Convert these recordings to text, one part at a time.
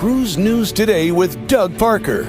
Cruise News Today with Doug Parker.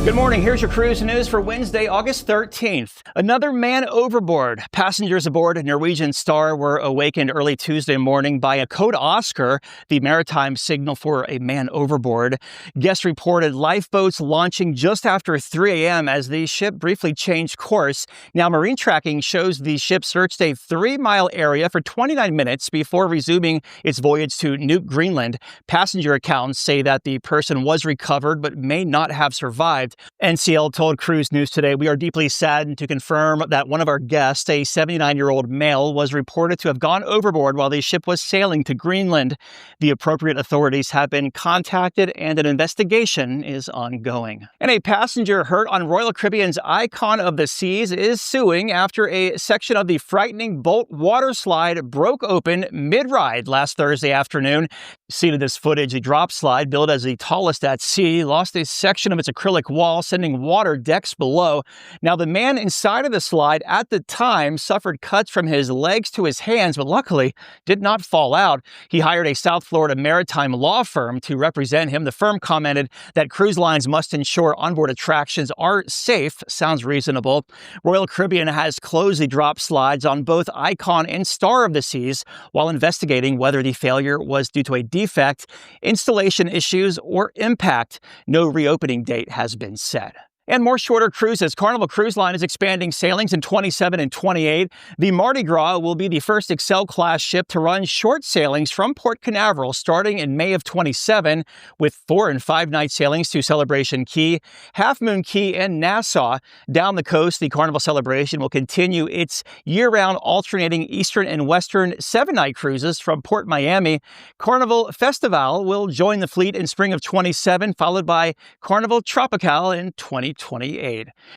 Good morning. Here's your cruise news for Wednesday, August 13th. Another man overboard. Passengers aboard Norwegian Star were awakened early Tuesday morning by a code Oscar, the maritime signal for a man overboard. Guests reported lifeboats launching just after 3 a.m. as the ship briefly changed course. Now, marine tracking shows the ship searched a 3-mile area for 29 minutes before resuming its voyage to Nuuk, Greenland. Passenger accounts say that the person was recovered but may not have survived. NCL told Cruise News Today, "We are deeply saddened to confirm that one of our guests, a 79-year-old male, was reported to have gone overboard while the ship was sailing to Greenland. The appropriate authorities have been contacted and an investigation is ongoing." And a passenger hurt on Royal Caribbean's Icon of the Seas is suing after a section of the frightening Bolt Waterslide broke open mid-ride last Thursday afternoon. Seen in this footage, the drop slide, billed as the tallest at sea, lost a section of its acrylic wall, sending water decks below. Now, the man inside of the slide at the time suffered cuts from his legs to his hands, but luckily did not fall out. He hired a South Florida maritime law firm to represent him. The firm commented that cruise lines must ensure onboard attractions are safe. Sounds reasonable. Royal Caribbean has closed the drop slides on both Icon and Star of the Seas while investigating whether the failure was due to a defect, installation issues, or impact. No reopening date has been set. And more shorter cruises. Carnival Cruise Line is expanding sailings in 27 and 28. The Mardi Gras will be the first Excel-class ship to run short sailings from Port Canaveral starting in May of 27, with 4- and 5-night sailings to Celebration Key, Moon Cay and Nassau. Down the coast, the Carnival Celebration will continue its year-round alternating Eastern and Western 7-night cruises from Port Miami. Carnival Festival will join the fleet in spring of 27, followed by Carnival Tropical in 2028.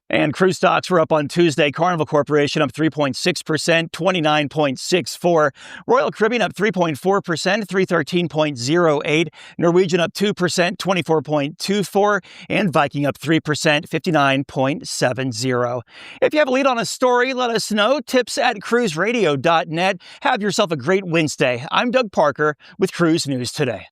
And cruise stocks were up on Tuesday. Carnival Corporation up 3.6%, 29.64. Royal Caribbean up 3.4%, 313.08. Norwegian up 2%, 24.24. And Viking up 3%, 59.70. If you have a lead on a story, let us know. Tips at cruiseradio.net. Have yourself a great Wednesday. I'm Doug Parker with Cruise News Today.